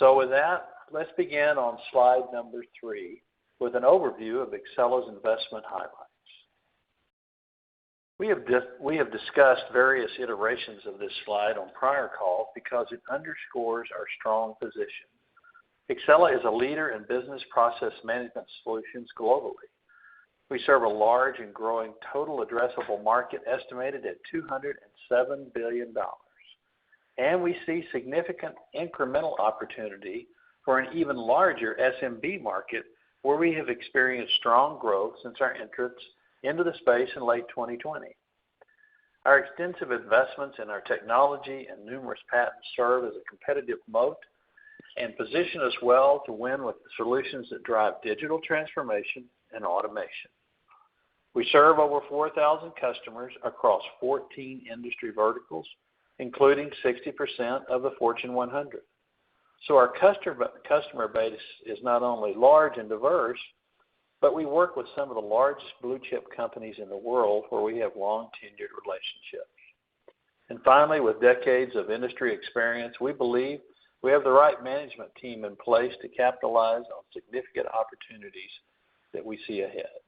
So with that, let's begin on slide number 3 with an overview of Excela's investment highlights. We have discussed various iterations of this slide on prior calls because it underscores our strong position. Excela is a leader in business process management solutions globally. We serve a large and growing total addressable market estimated at $207 billion. And we see significant incremental opportunity for an even larger SMB market where we have experienced strong growth since our entrance into the space in late 2020. Our extensive investments in our technology and numerous patents serve as a competitive moat and position us well to win with the solutions that drive digital transformation and automation. We serve over 4,000 customers across 14 industry verticals, including 60% of the Fortune 100. So our customer base is not only large and diverse, but we work with some of the largest blue-chip companies in the world where we have long-tenured relationships. And finally, with decades of industry experience, we believe we have the right management team in place to capitalize on significant opportunities that we see ahead.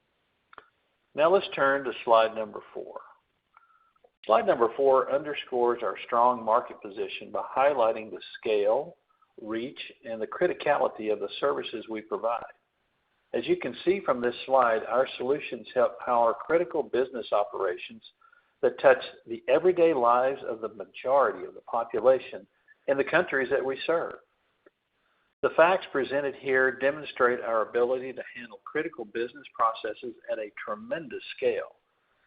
Now let's turn to slide number 4. Slide number 4 underscores our strong market position by highlighting the scale, reach, and the criticality of the services we provide. As you can see from this slide, our solutions help power critical business operations that touch the everyday lives of the majority of the population in the countries that we serve. The facts presented here demonstrate our ability to handle critical business processes at a tremendous scale,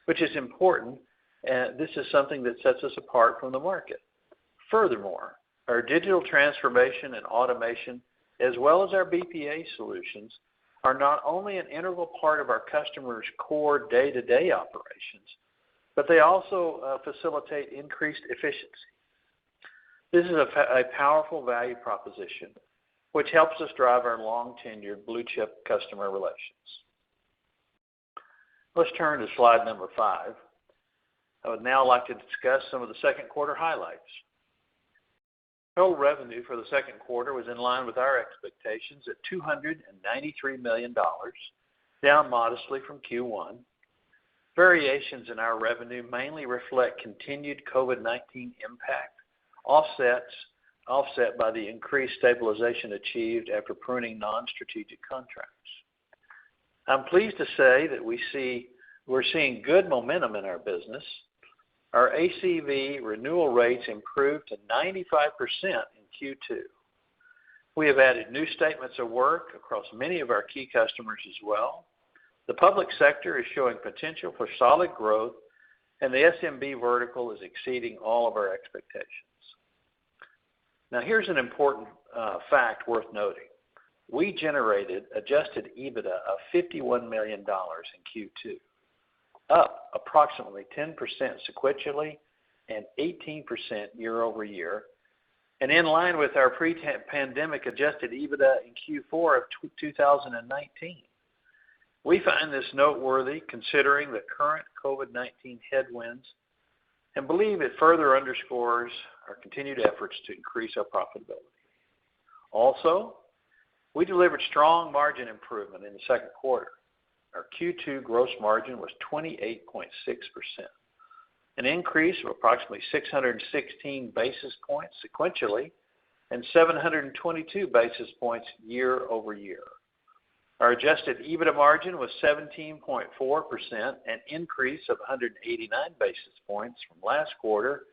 which is important, and this is something that sets us apart from the market. Furthermore, our digital transformation and automation, as well as our BPA solutions, are not only an integral part of our customers' core day-to-day operations, but they also facilitate increased efficiency. This is a powerful value proposition, which helps us drive our long-tenured blue-chip customer relations. Let's turn to slide number 5. I would now like to discuss some of the second quarter highlights. Total revenue for the second quarter was in line with our expectations at $293 million, down modestly from Q1. Variations in our revenue mainly reflect continued COVID-19 impact, offset by the increased stabilization achieved after pruning non-strategic contracts. I'm pleased to say that we're seeing good momentum in our business. Our ACV renewal rates improved to 95% in Q2. We have added new statements of work across many of our key customers as well. The public sector is showing potential for solid growth, and the SMB vertical is exceeding all of our expectations. Now here's an important fact worth noting. We generated adjusted Ebitda of $51 million in Q2, up approximately 10% sequentially and 18% year over year, and in line with our pre-pandemic adjusted Ebitda in Q4 of 2019. We find this noteworthy considering the current COVID-19 headwinds and believe it further underscores our continued efforts to increase our profitability. Also, we delivered strong margin improvement in the second quarter. Our Q2 gross margin was 28.6%, an increase of approximately 616 basis points sequentially and 722 basis points year over year. Our adjusted Ebitda margin was 17.4%, an increase of 189 basis points from last quarter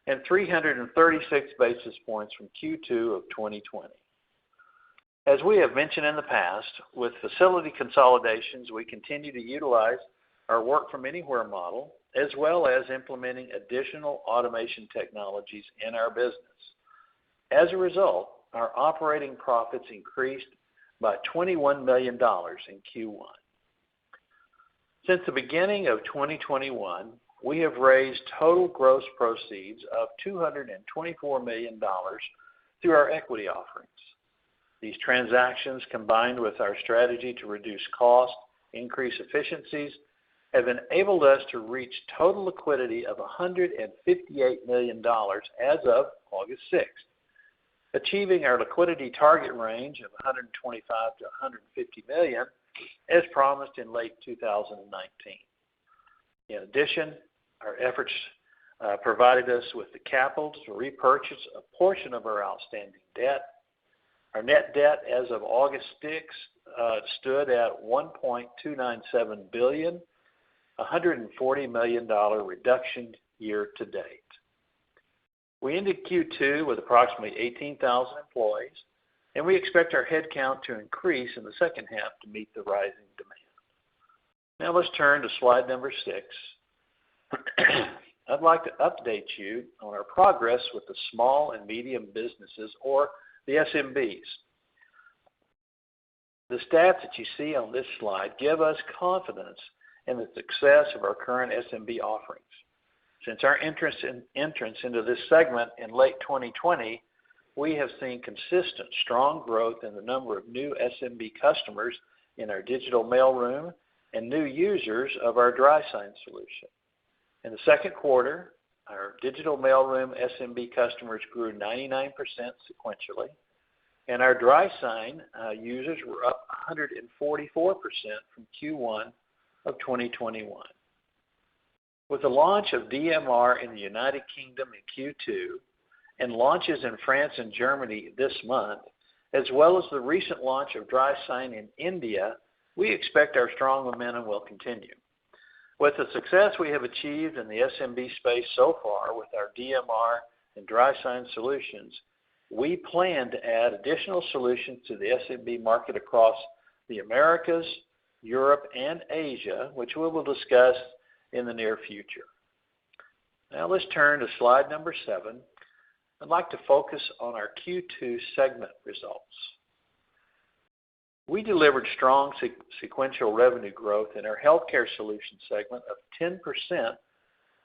and 336 basis points from Q2 of 2020. As we have mentioned in the past, with facility consolidations, we continue to utilize our work from anywhere model, as well as implementing additional automation technologies in our business. As a result, our operating profits increased by $21 million in Q1. Since the beginning of 2021, we have raised total gross proceeds of $224 million through our equity offerings. These transactions, combined with our strategy to reduce cost, increase efficiencies, have enabled us to reach total liquidity of $158 million as of August 6th. achieving our liquidity target range of $125 to $150 million as promised in late 2019. In addition, our efforts provided us with the capital to repurchase a portion of our outstanding debt. Our net debt as of August 6th stood at $1.297 billion, a $140 million reduction year to date. We ended Q2 with approximately 18,000 employees, and we expect our headcount to increase in the second half to meet the rising demand. Now let's turn to slide number 6. I'd like to update you on our progress with the small and medium businesses, or the SMBs. The stats that you see on this slide give us confidence in the success of our current SMB offerings. Since our entrance into this segment in late 2020, we have seen consistent, strong growth in the number of new SMB customers in our digital mailroom and new users of our dry sign solution. In the second quarter, our digital mailroom SMB customers grew 99% sequentially, and our dry sign users were up 144% from Q1 of 2021. With the launch of DMR in the United Kingdom in Q2 and launches in France and Germany this month, as well as the recent launch of dry sign in India, we expect our strong momentum will continue. With the success we have achieved in the SMB space so far with our DMR and dry sign solutions, we plan to add additional solutions to the SMB market across the Americas, Europe, and Asia, which we will discuss in the near future. Now let's turn to slide number 7. I'd like to focus on our Q2 segment results. We delivered strong sequential revenue growth in our Healthcare Solutions segment of 10%,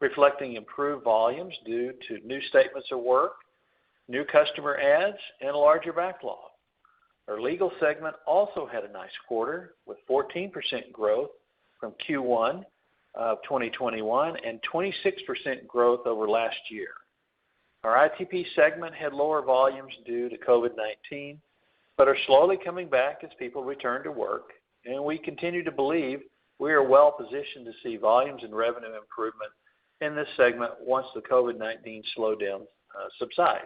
reflecting improved volumes due to new statements of work, new customer adds, and a larger backlog. Our Legal segment also had a nice quarter with 14% growth from Q1 of 2021 and 26% growth over last year. Our ITP segment had lower volumes due to COVID-19, but are slowly coming back as people return to work, and we continue to believe we are well positioned to see volumes and revenue improvement in this segment once the COVID-19 slowdown subsides.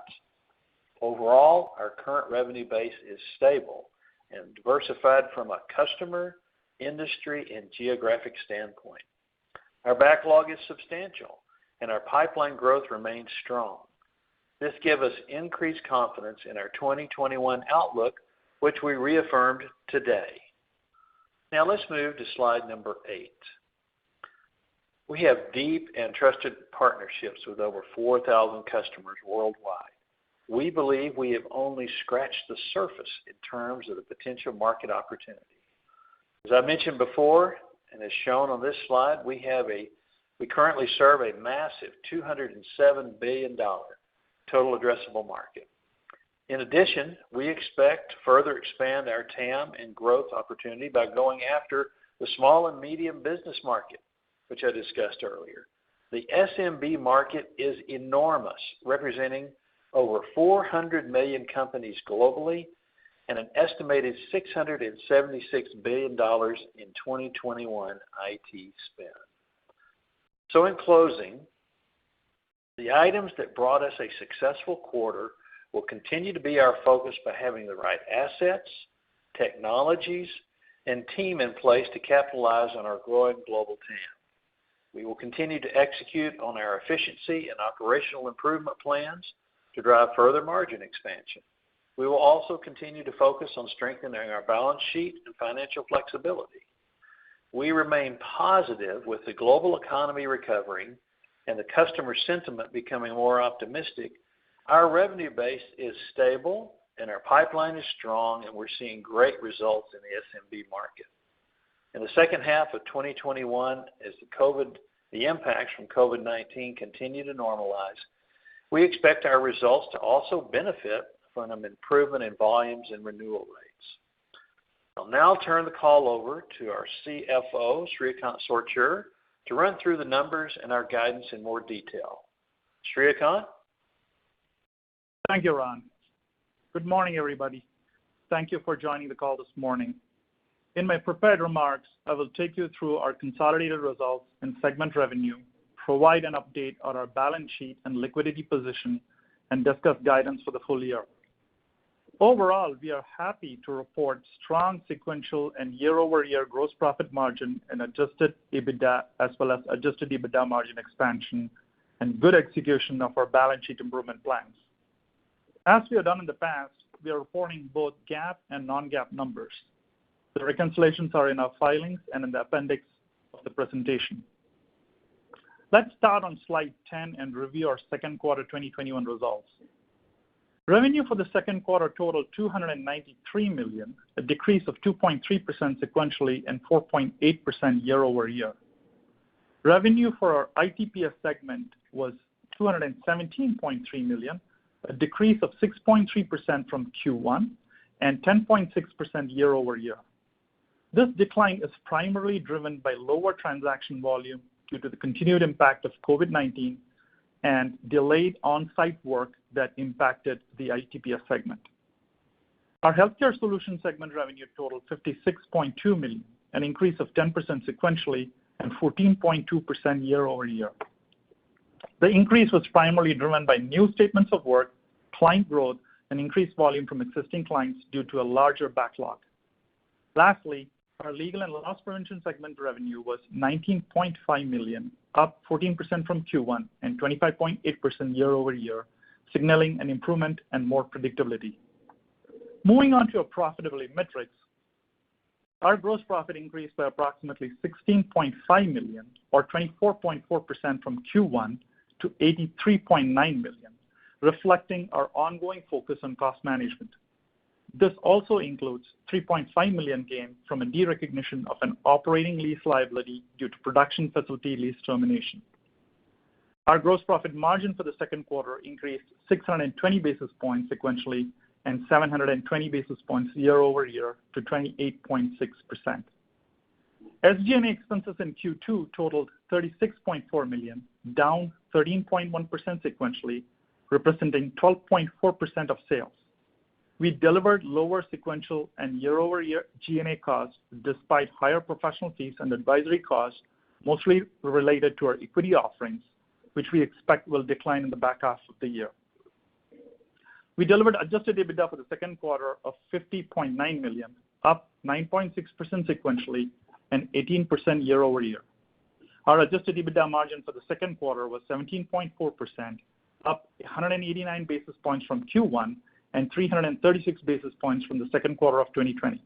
Overall, our current revenue base is stable and diversified from a customer, industry, and geographic standpoint. Our backlog is substantial, and our pipeline growth remains strong. This gives us increased confidence in our 2021 outlook, which we reaffirmed today. Now let's move to slide number 8. We have deep and trusted partnerships with over 4,000 customers worldwide. We believe we have only scratched the surface in terms of the potential market opportunity. As I mentioned before, and as shown on this slide, we currently serve a massive $207 billion total addressable market. In addition, we expect to further expand our TAM and growth opportunity by going after the small and medium business market, which I discussed earlier. The SMB market is enormous, representing over 400 million companies globally and an estimated $676 billion in 2021 IT spend. So in closing, the items that brought us a successful quarter will continue to be our focus by having the right assets, technologies, and team in place to capitalize on our growing global TAM. We will continue to execute on our efficiency and operational improvement plans to drive further margin expansion. We will also continue to focus on strengthening our balance sheet and financial flexibility. We remain positive with the global economy recovering and the customer sentiment becoming more optimistic. Our revenue base is stable and our pipeline is strong, and we're seeing great results in the SMB market. In the second half of 2021, as the impacts from COVID-19 continue to normalize, we expect our results to also benefit from an improvement in volumes and renewal rates. I'll now turn the call over to our CFO, Srikant Sortur, to run through the numbers and our guidance in more detail. Srikant? Thank you, Ron. Good morning, everybody. Thank you for joining the call this morning. In my prepared remarks, I will take you through our consolidated results and segment revenue, provide an update on our balance sheet and liquidity position, and discuss guidance for the full year. Overall, we are happy to report strong sequential and year-over-year gross profit margin and adjusted EBITDA, as well as adjusted EBITDA margin expansion, and good execution of our balance sheet improvement plans. As we have done in the past, we are reporting both GAAP and non-GAAP numbers. The reconciliations are in our filings and in the appendix of the presentation. Let's start on slide 10 and review our second quarter 2021 results. Revenue for the second quarter totaled $293 million, a decrease of 2.3% sequentially and 4.8% year over year. Revenue for our ITPS segment was $217.3 million, a decrease of 6.3% from Q1 and 10.6% year over year. This decline is primarily driven by lower transaction volume due to the continued impact of COVID-19 and delayed on-site work that impacted the ITPS segment. Our Healthcare Solutions segment revenue totaled $56.2 million, an increase of 10% sequentially and 14.2% year over year. The increase was primarily driven by new statements of work, client growth, and increased volume from existing clients due to a larger backlog. Lastly, our Legal and Loss Prevention segment revenue was $19.5 million, up 14% from Q1 and 25.8% year over year, signaling an improvement and more predictability. Moving on to our profitability metrics, our gross profit increased by approximately $16.5 million, or 24.4% from Q1 to $83.9 million, reflecting our ongoing focus on cost management. This also includes $3.5 million gain from a derecognition of an operating lease liability due to production facility lease termination. Our gross profit margin for the second quarter increased 620 basis points sequentially and 720 basis points year over year to 28.6%. SG&A expenses in Q2 totaled $36.4 million, down 13.1% sequentially, representing 12.4% of sales. We delivered lower sequential and year-over-year G&A costs despite higher professional fees and advisory costs, mostly related to our equity offerings, which we expect will decline in the back half of the year. We delivered adjusted EBITDA for the second quarter of $50.9 million, up 9.6% sequentially and 18% year over year. Our adjusted EBITDA margin for the second quarter was 17.4%, up 189 basis points from Q1 and 336 basis points from the second quarter of 2020.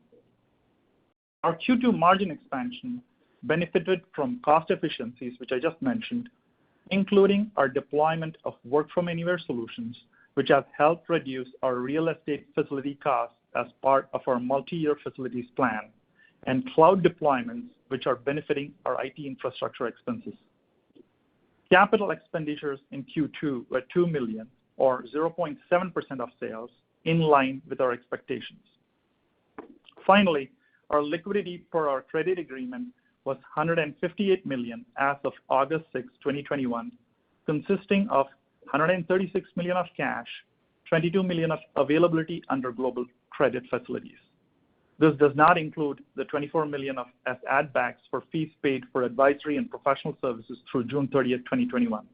Our Q2 margin expansion benefited from cost efficiencies, which I just mentioned, including our deployment of work-from-anywhere solutions, which have helped reduce our real estate facility costs as part of our multi-year facilities plan, and cloud deployments, which are benefiting our IT infrastructure expenses. Capital expenditures in Q2 were $2 million, or 0.7% of sales, in line with our expectations. Finally, our liquidity per our credit agreement was $158 million as of August 6, 2021, consisting of $136 million of cash, $22 million of availability under global credit facilities. This does not include the $24 million as add-backs for fees paid for advisory and professional services through June 30, 2021.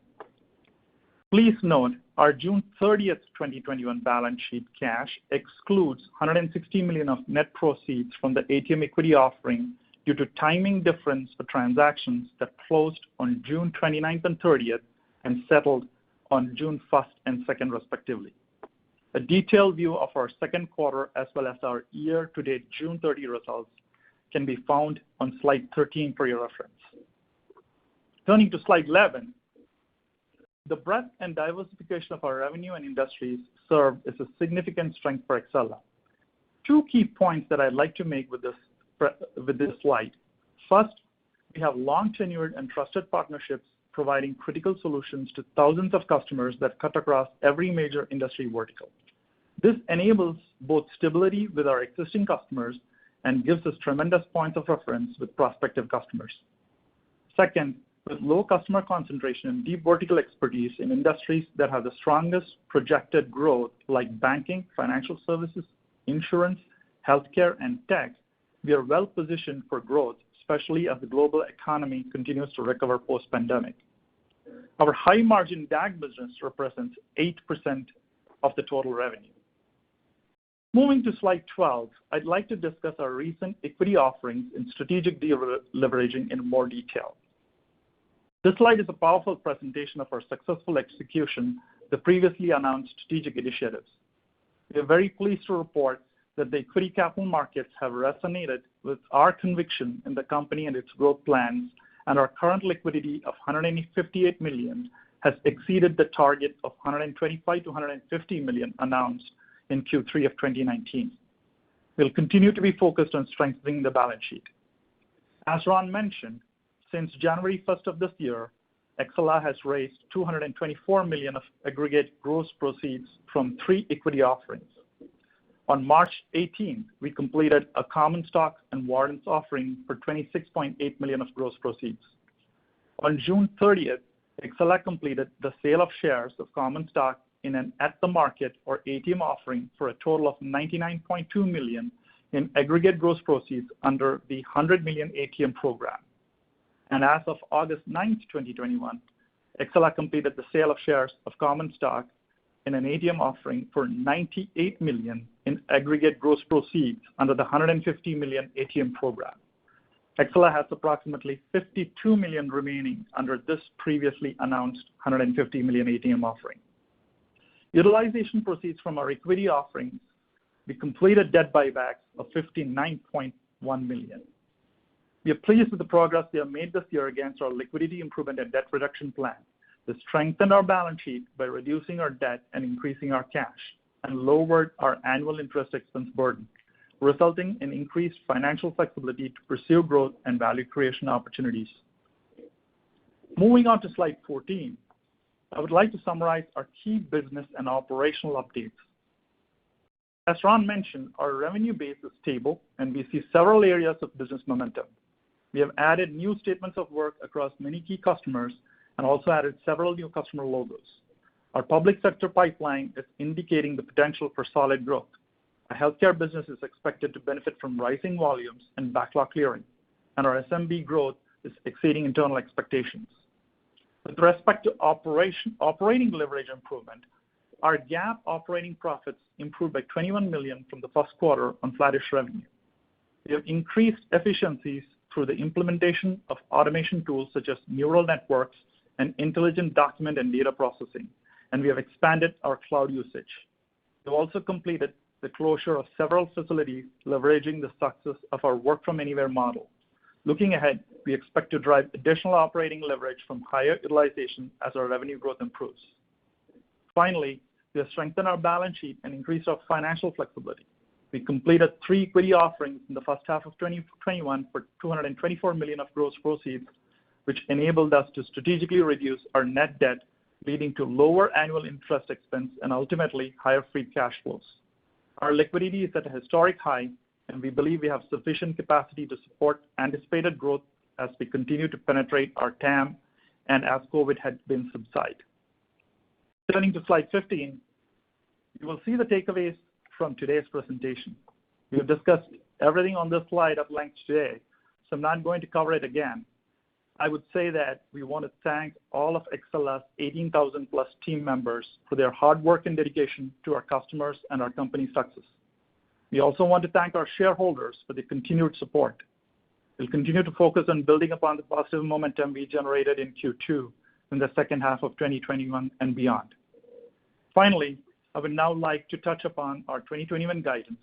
Please note, our June 30th, 2021 balance sheet cash excludes $160 million of net proceeds from the ATM equity offering due to timing difference for transactions that closed on June 29th and 30th and settled on June 1st and 2nd, respectively. A detailed view of our second quarter as well as our year-to-date June 30 results can be found on slide 13 for your reference. Turning to slide 11, the breadth and diversification of our revenue and industries served is a significant strength for XELA. Two key points that I'd like to make with this slide. First, we have long-tenured and trusted partnerships providing critical solutions to thousands of customers that cut across every major industry vertical. This enables both stability with our existing customers and gives us tremendous points of reference with prospective customers. Second, with low customer concentration and deep vertical expertise in industries that have the strongest projected growth like banking, financial services, insurance, healthcare, and tech, we are well positioned for growth, especially as the global economy continues to recover post-pandemic. Our high-margin DAG business represents 8% of the total revenue. Moving to slide 12, I'd like to discuss our recent equity offerings and strategic deleveraging in more detail. This slide is a powerful presentation of our successful execution of the previously announced strategic initiatives. We are very pleased to report that the equity capital markets have resonated with our conviction in the company and its growth plans, and our current liquidity of $158 million has exceeded the target of $125 to $150 million announced in Q3 of 2019. We'll continue to be focused on strengthening the balance sheet. As Ron mentioned, since January 1st of this year, XELA has raised $224 million of aggregate gross proceeds from 3 equity offerings. On March 18th, we completed a common stock and warrants offering for $26.8 million of gross proceeds. On June 30th, XELA completed the sale of shares of common stock in an at-the-market or ATM offering for a total of $99.2 million in aggregate gross proceeds under the $100 million ATM program. And as of August 9th, 2021, XELA completed the sale of shares of common stock in an ATM offering for $98 million in aggregate gross proceeds under the $150 million ATM program. XELA has approximately $52 million remaining under this previously announced $150 million ATM offering. Utilization proceeds from our equity offerings, we completed debt buybacks of $59.1 million. We are pleased with the progress we have made this year against our liquidity improvement and debt reduction plan. This strengthened our balance sheet by reducing our debt and increasing our cash, and lowered our annual interest expense burden, resulting in increased financial flexibility to pursue growth and value creation opportunities. Moving on to slide 14, I would like to summarize our key business and operational updates. As Ron mentioned, our revenue base is stable, and we see several areas of business momentum. We have added new statements of work across many key customers and also added several new customer logos. Our public sector pipeline is indicating the potential for solid growth. Our healthcare business is expected to benefit from rising volumes and backlog clearing, and our SMB growth is exceeding internal expectations. With respect to operating leverage improvement, our GAAP operating profits improved by $21 million from the first quarter on flattish revenue. We have increased efficiencies through the implementation of automation tools such as neural networks and intelligent document and data processing, and we have expanded our cloud usage. We've also completed the closure of several facilities, leveraging the success of our work-from-anywhere model. Looking ahead, we expect to drive additional operating leverage from higher utilization as our revenue growth improves. Finally, we have strengthened our balance sheet and increased our financial flexibility. We completed 3 equity offerings in the first half of 2021 for $224 million of gross proceeds, which enabled us to strategically reduce our net debt, leading to lower annual interest expense and ultimately higher free cash flows. Our liquidity is at a historic high, and we believe we have sufficient capacity to support anticipated growth as we continue to penetrate our TAM and as COVID headwinds subside. Turning to slide 15, you will see the takeaways from today's presentation. We have discussed everything on this slide at length today, so I'm not going to cover it again. I would say that we want to thank all of XELA's 18,000 plus team members for their hard work and dedication to our customers and our company's success. We also want to thank our shareholders for the continued support. We'll continue to focus on building upon the positive momentum we generated in Q2 in the second half of 2021 and beyond. Finally, I would now like to touch upon our 2021 guidance.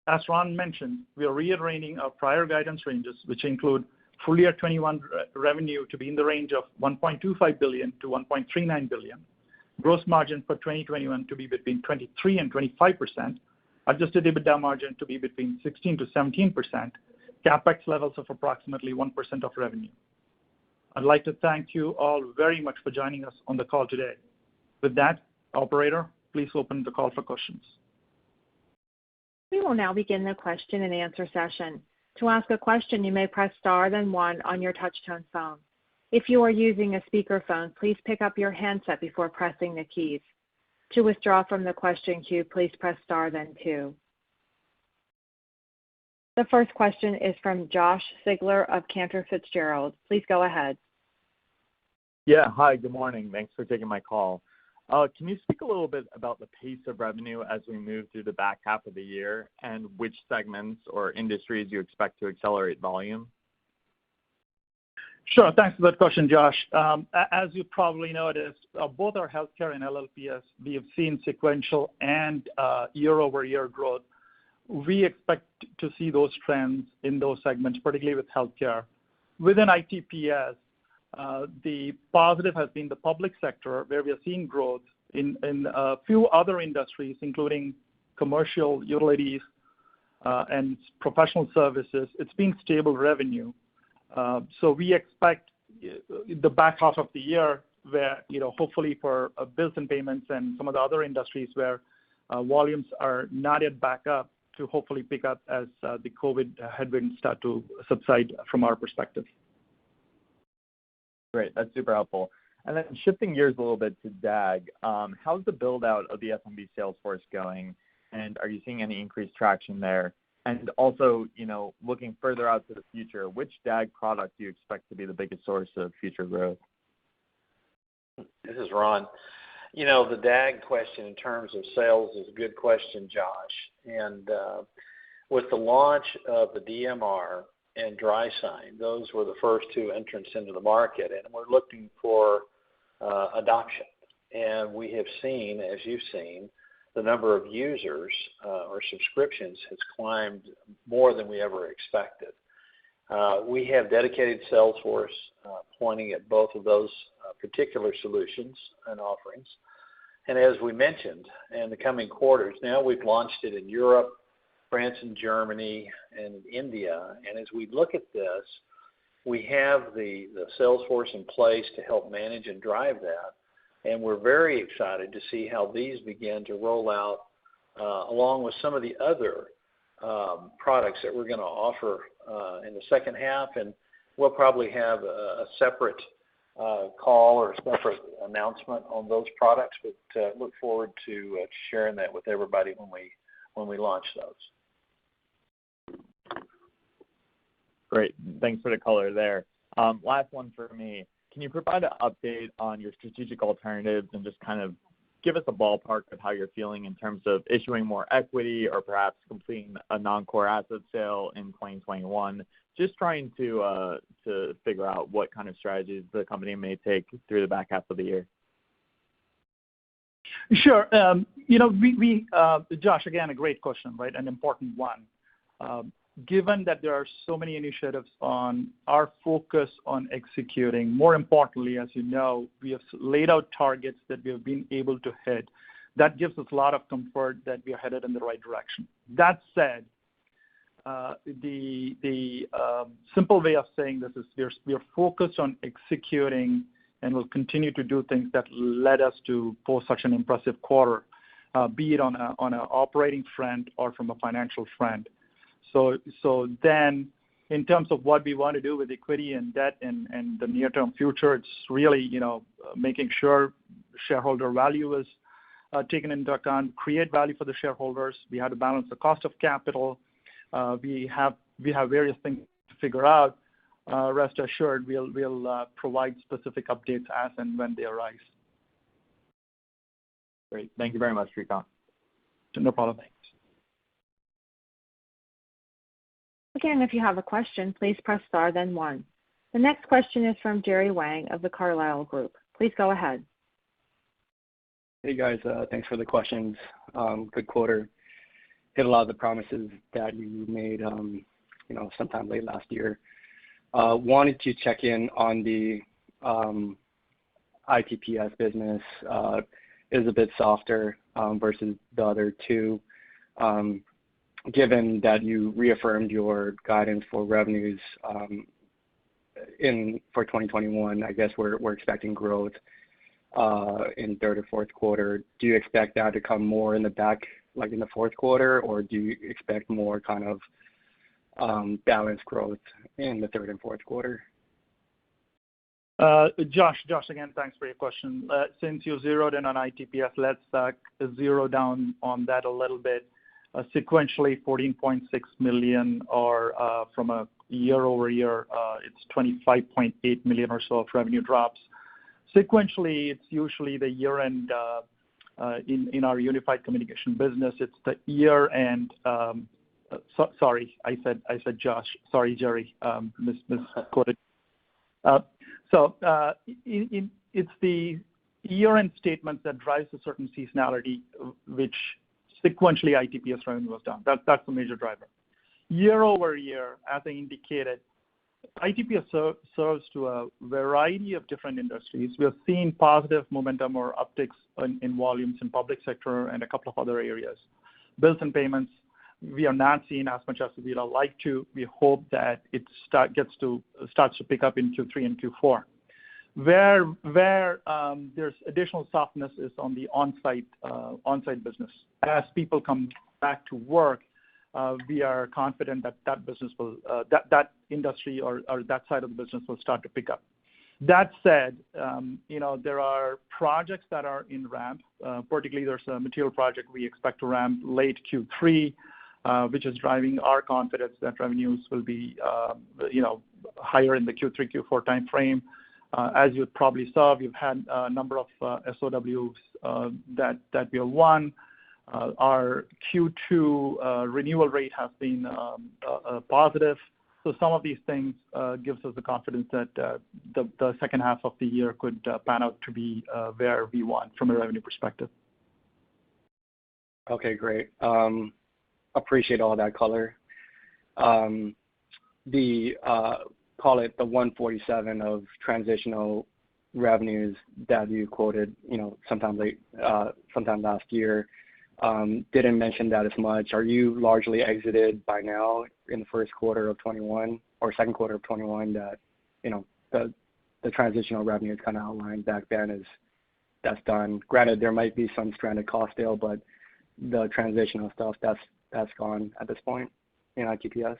As Ron mentioned, we are reiterating our prior guidance ranges, which include full year 21 revenue to be in the range of $1.25 billion to $1.39 billion, gross margin for 2021 to be between 23 and 25%, adjusted Ebitda margin to be between 16 to 17%, CapEx levels of approximately 1% of revenue. I'd like to thank you all very much for joining us on the call today. With that, operator, please open the call for questions. We will now begin the question and answer session. To ask a question, you may press star then 1 on your touch-tone phone. If you are using a speakerphone, please pick up your handset before pressing the keys. To withdraw from the question queue, please press star then 2. The first question is from Josh Sigler of Cantor Fitzgerald. Please go ahead. Yeah, hi, good morning. Thanks for taking my call. Can you speak a little bit about the pace of revenue as we move through the back half of the year and which segments or industries you expect to accelerate volume? Sure. Thanks for that question, Josh. As you probably noticed, both our healthcare and LLPS, we have seen sequential and year-over-year growth. We expect to see those trends in those segments, particularly with healthcare. Within ITPS, the positive has been the public sector, where we are seeing growth in a few other industries, including commercial, utilities, and professional services. It's been stable revenue. So we expect the back half of the year where, hopefully for bills and payments and some of the other industries where volumes are not yet back up, to hopefully pick up as the COVID headwinds start to subside from our perspective. Great, that's super helpful. And then shifting gears a little bit to DAG, how's the build out of the SMB sales force going? And are you seeing any increased traction there? And also, looking further out to the future, which DAG product do you expect to be the biggest source of future growth? This is Ron. The DAG question in terms of sales is a good question, Josh. And with the launch of the DMR and DrySign, those were the first two entrants into the market, and we're looking for adoption. And we have seen, as you've seen, the number of users or subscriptions has climbed more than we ever expected. We have dedicated sales force pointing at both of those particular solutions and offerings. And as we mentioned, in the coming quarters, now we've launched it in Europe, France and Germany, and India. And as we look at this, we have the sales force in place to help manage and drive that. And we're very excited to see how these begin to roll out along with some of the other products that we're going to offer in the second half. And we'll probably have a separate call or a separate announcement on those products, but look forward to sharing that with everybody when we launch those. Great. Thanks for the color there. Last one for me. Can you provide an update on your strategic alternatives and just kind of give us a ballpark of how you're feeling in terms of issuing more equity or perhaps completing a non-core asset sale in 2021? Just trying to figure out what kind of strategies the company may take through the back half of the year. Sure. Josh, again, a great question, right? An important one. Given that there are so many initiatives on our focus on executing, more importantly, as you know, we have laid out targets that we have been able to hit. That gives us a lot of comfort that we are headed in the right direction. That said, the simple way of saying this is we are focused on executing and will continue to do things that led us to post such an impressive quarter, be it on an operating front or from a financial front. So then, in terms of what we want to do with equity and debt and the near-term future, it's really, making sure shareholder value is taken into account, create value for the shareholders. We have to balance the cost of capital. We have various things to figure out. Rest assured, we'll provide specific updates as and when they arise. Great. Thank you very much, Srikanth. No problem. Thanks. Again, if you have a question, please press star then 1. The next question is from Jerry Wang of the Carlyle Group. Please go ahead. Hey guys, thanks for the questions. Good quarter. Hit a lot of the promises that you made, sometime late last year. Wanted to check in on the ITPS business. Is a bit softer versus the other two. Given that you reaffirmed your guidance for revenues for 2021, I guess we're expecting growth in third or fourth quarter. Do you expect that to come more in the back, like in the fourth quarter, or do you expect more kind of balanced growth in the third and fourth quarter? Josh, again, thanks for your question. Since you zeroed in on ITPS, let's zero down on that a little bit. Sequentially, $14.6 million, or from a year-over-year, it's $25.8 million or so of revenue drops. Sequentially, it's usually the year-end in our unified communication business. It's the year-end. Sorry, I said Josh. Sorry, Jerry, misquoted. It's the year-end statement that drives a certain seasonality, which sequentially ITPS revenue was down. That's the major driver. Year-over-year, as I indicated, ITPS serves to a variety of different industries. We have seen positive momentum or upticks in volumes in public sector and a couple of other areas. Bills and payments, we are not seeing as much as we'd like to. We hope that it starts to pick up in Q3 and Q4. Where there's additional softness is on the on-site business. As people come back to work, we are confident that business will that industry or that side of the business will start to pick up. That said, there are projects that are in ramp. Particularly, there's a material project we expect to ramp late Q3, which is driving our confidence that revenues will be higher in the Q3, Q4 timeframe. As you probably saw, we've had a number of SOWs that we have won. Our Q2 renewal rate has been positive. So some of these things gives us the confidence that the second half of the year could pan out to be where we want from a revenue perspective. Okay, great. Appreciate all that color. Call it the 147 of transitional revenues that you quoted, sometime last year. Didn't mention that as much. Are you largely exited by now in the first quarter of 21 or second quarter of 21 that, the transitional revenue is kind of outlined back then that's done? Granted, there might be some stranded cost still, but the transitional stuff that's gone at this point in ITPS?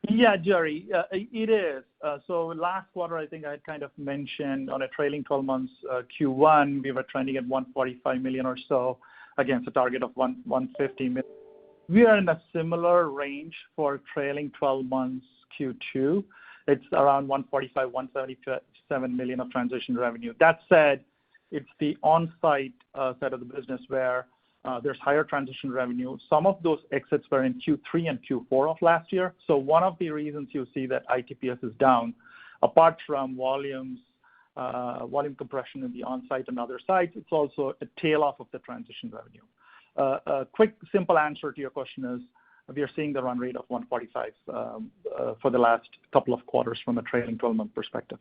Yeah, Jerry, it is. So last quarter, I think I kind of mentioned on a trailing 12 months Q1, we were trending at 145 million or so against a target of 150 million. We are in a similar range for trailing 12 months Q2. It's around 145, 177 million of transition revenue. That said, it's the on-site side of the business where there's higher transition revenue. Some of those exits were in Q3 and Q4 of last year. So one of the reasons you see that ITPS is down, apart from volume compression in the on-site and other sites, it's also a tail off of the transition revenue. A quick, simple answer to your question is we are seeing the run rate of 145 for the last couple of quarters from a trailing 12-month perspective.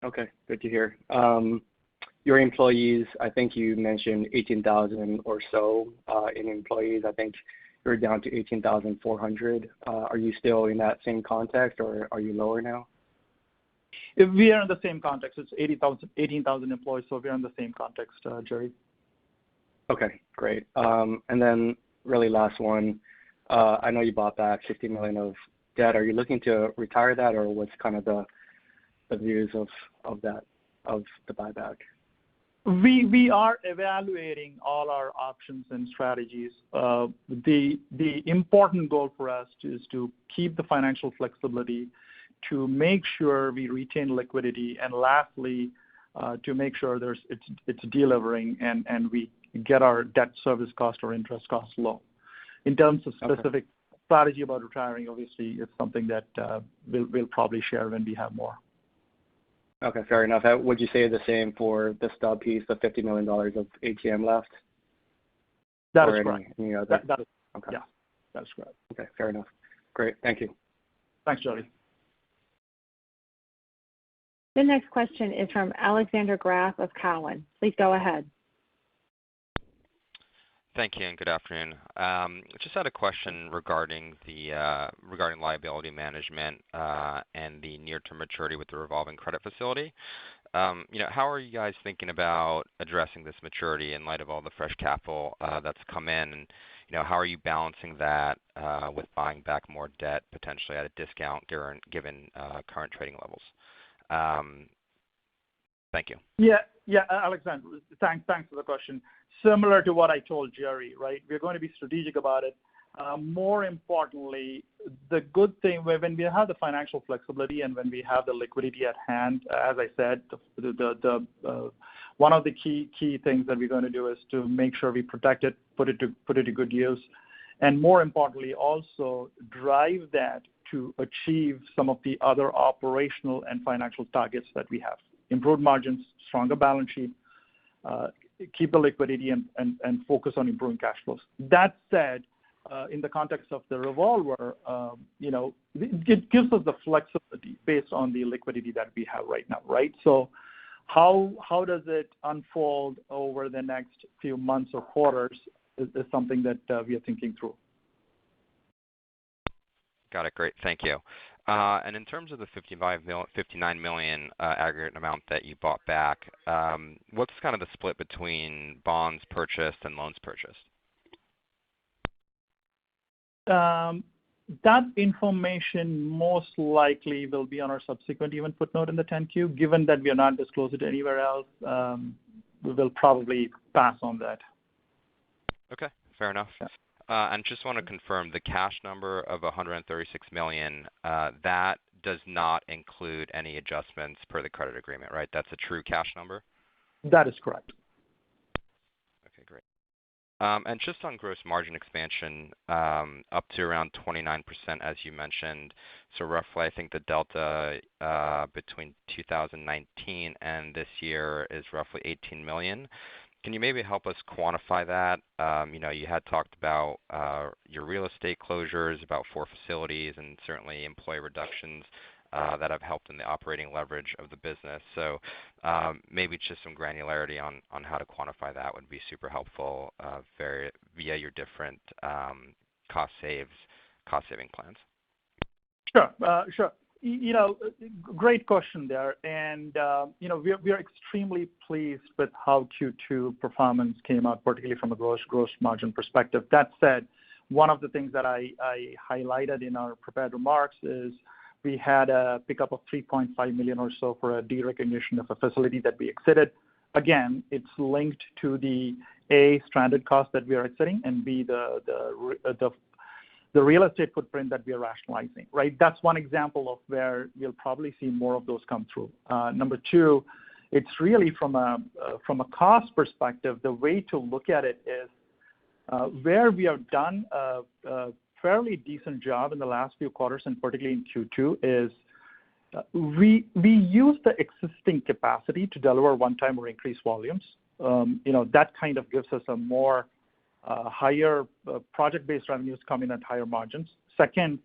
Okay, good to hear. Your employees, I think you mentioned 18,000 or so in employees. I think you're down to 18,400. Are you still in that same context, or are you lower now? We are in the same context. It's 18,000 employees, so we are in the same context, Jerry. Okay, great. And then really last one, I know you bought back $60 million of debt. Are you looking to retire that, or what's kind of the views of the buyback? We are evaluating all our options and strategies. The important goal for us is to keep the financial flexibility, to make sure we retain liquidity, and lastly, to make sure it's delivering and we get our debt service cost or interest costs low. In terms of specific strategy about retiring, obviously, it's something that we'll probably share when we have more. Okay, fair enough. Would you say the same for the stub piece, the $50 million of ATM left? That is correct. Any other? Okay. Yeah, that's correct. Okay, fair enough. Great. Thank you. Thanks, Jerry. The next question is from Alexander Graf of Cowen. Please go ahead. Thank you, and good afternoon. Just had a question regarding liability management and the near-term maturity with the revolving credit facility. How are you guys thinking about addressing this maturity in light of all the fresh capital that's come in? And, how are you balancing that with buying back more debt potentially at a discount given current trading levels? Thank you. Yeah, Alexander, thanks for the question. Similar to what I told Jerry, right? We're going to be strategic about it. More importantly, the good thing when we have the financial flexibility and when we have the liquidity at hand, as I said, one of the key things that we're going to do is to make sure we protect it, put it to good use, and more importantly, also drive that to achieve some of the other operational and financial targets that we have. Improved margins, stronger balance sheet, keep the liquidity, and focus on improving cash flows. That said, in the context of the revolver, it gives us the flexibility based on the liquidity that we have right now, right? So how does it unfold over the next few months or quarters is something that we are thinking through. Got it. Great. Thank you. And in terms of the $59 million aggregate amount that you bought back, what's kind of the split between bonds purchased and loans purchased? That information most likely will be on our subsequent event footnote in the 10-Q. Given that we are not disclosed it anywhere else, we will probably pass on that. Okay, fair enough. Yeah. And just want to confirm the cash number of $136 million, that does not include any adjustments per the credit agreement, right? That's a true cash number? That is correct. Okay, great. And just on gross margin expansion, up to around 29%, as you mentioned. So roughly, I think the delta between 2019 and this year is roughly $18 million. Can you maybe help us quantify that? You had talked about your real estate closures, about 4 facilities, and certainly employee reductions that have helped in the operating leverage of the business. So maybe just some granularity on how to quantify that would be super helpful via your different cost-saving plans. Sure. Great question there. And, we are extremely pleased with how Q2 performance came out, particularly from a gross margin perspective. That said, one of the things that I highlighted in our prepared remarks is we had a pickup of $3.5 million or so for a derecognition of a facility that we exited. Again, it's linked to the A, stranded cost that we are exiting, and B, the real estate footprint that we are rationalizing, right? That's one example of where we'll probably see more of those come through. Number two, it's really from a cost perspective, the way to look at it is where we have done a fairly decent job in the last few quarters, and particularly in Q2, is we use the existing capacity to deliver one-time or increased volumes. That kind of gives us a more higher project-based revenues come in at higher margins. Second,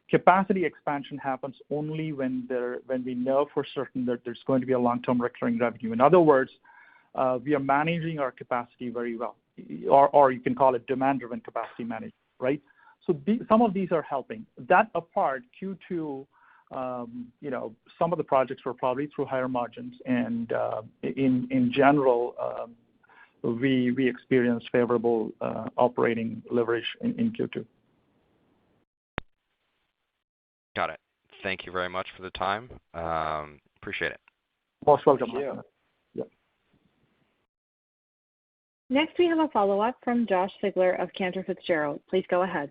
capacity expansion happens only when we know for certain that there's going to be a long-term recurring revenue. In other words, we are managing our capacity very well, or you can call it demand-driven capacity management, right? So some of these are helping. That apart, Q2, some of the projects were probably through higher margins, and in general, we experienced favorable operating leverage in Q2. Got it. Thank you very much for the time. Appreciate it. Most welcome. Thank you. Yeah. Next, we have a follow-up from Josh Sigler of Cantor Fitzgerald. Please go ahead.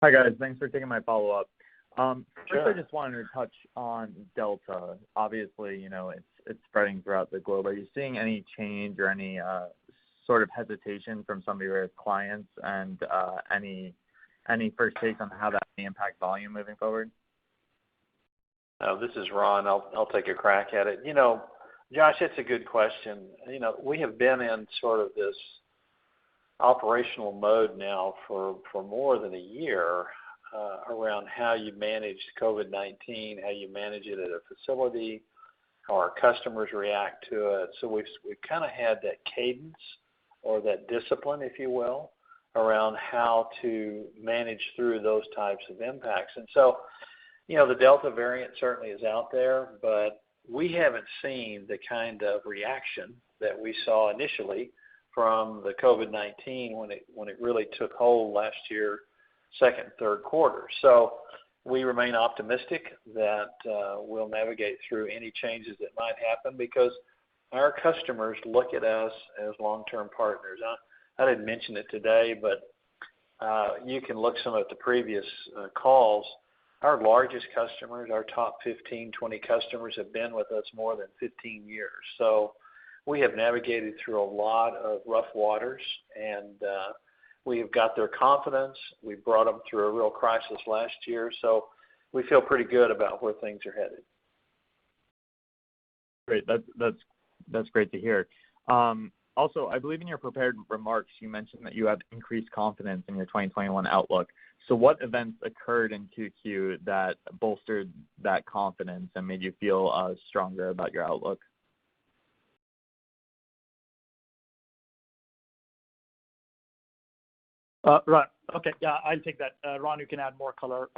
Hi, guys. Thanks for taking my follow-up. Sure. First, I just wanted to touch on Delta. Obviously, it's spreading throughout the globe. Are you seeing any change or any sort of hesitation from some of your clients, and any first take on how that may impact volume moving forward? This is Ron. I'll take a crack at it. Josh, it's a good question. We have been in sort of this operational mode now for more than a year around how you manage COVID-19, how you manage it at a facility, how our customers react to it. So we've kind of had that cadence or that discipline, if you will, around how to manage through those types of impacts. And so, the Delta variant certainly is out there, but we haven't seen the kind of reaction that we saw initially from the COVID-19 when it really took hold last year, second and third quarter. So, we remain optimistic that we'll navigate through any changes that might happen because our customers look at us as long-term partners. I didn't mention it today, but you can look some at the previous calls. Our largest customers, our top 15, 20 customers have been with us more than 15 years. So we have navigated through a lot of rough waters, and we have got their confidence. We brought them through a real crisis last year, so we feel pretty good about where things are headed. Great. That's great to hear. Also, I believe in your prepared remarks, you mentioned that you have increased confidence in your 2021 outlook. So what events occurred in Q2 that bolstered that confidence and made you feel stronger about your outlook? Ron, okay, yeah, I'll take that. Ron, you can add more color.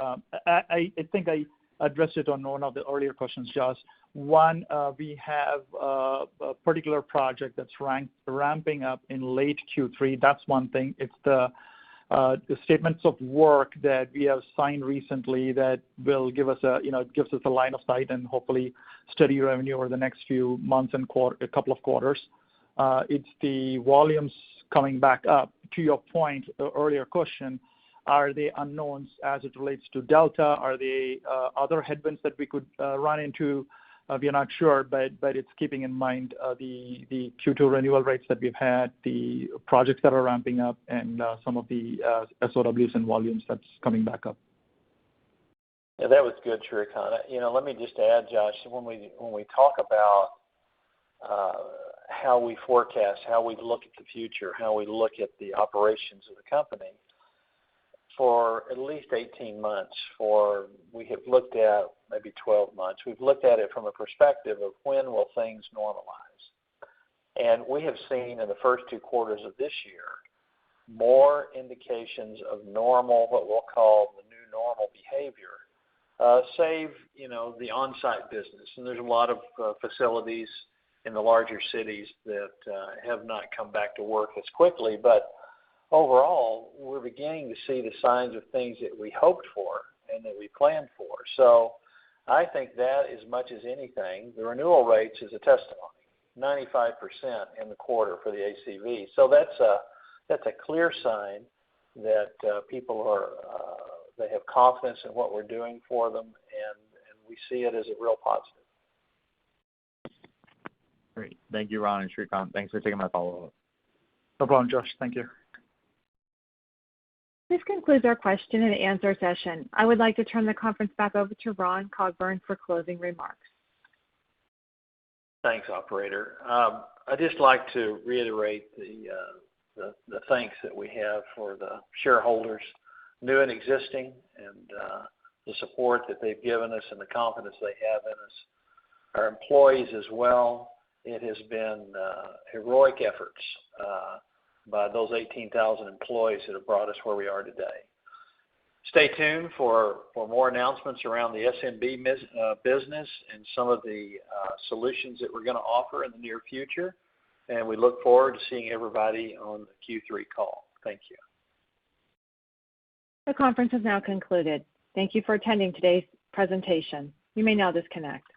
I think I addressed it on one of the earlier questions, Josh. One, we have a particular project that's ramping up in late Q3. That's one thing. It's the statements of work that we have signed recently that will give us gives us a line of sight and hopefully steady revenue over the next few months and a couple of quarters. It's the volumes coming back up. To your point, the earlier question, are they unknowns as it relates to Delta? Are they other headwinds that we could run into? We are not sure, but it's keeping in mind the Q2 renewal rates that we've had, the projects that are ramping up, and some of the SOWs and volumes that's coming back up. Yeah, that was good, Shrikant. Let me just add, Josh, when we talk about how we forecast, how we look at the future, how we look at the operations of the company, for at least 18 months, we have looked at maybe 12 months, we've looked at it from a perspective of when will things normalize. And we have seen in the first 2 quarters of this year more indications of normal, what we'll call the new normal behavior, save, the on-site business. And there's a lot of facilities in the larger cities that have not come back to work as quickly. But overall, we're beginning to see the signs of things that we hoped for and that we planned for. So I think that as much as anything, the renewal rates is a testimony, 95% in the quarter for the ACV. So that's a clear sign that people they have confidence in what we're doing for them, and we see it as a real positive. Great. Thank you, Ron and Shrikant. Thanks for taking my follow-up. No problem, Josh. Thank you. This concludes our question and answer session. I would like to turn the conference back over to Ron Cogburn for closing remarks. Thanks, operator. I'd just like to reiterate the thanks that we have for the shareholders, new and existing, and the support that they've given us and the confidence they have in us. Our employees as well. It has been heroic efforts by those 18,000 employees that have brought us where we are today. Stay tuned for more announcements around the SMB business and some of the solutions that we're going to offer in the near future. And we look forward to seeing everybody on the Q3 call. Thank you. The conference is now concluded. Thank you for attending today's presentation. You may now disconnect.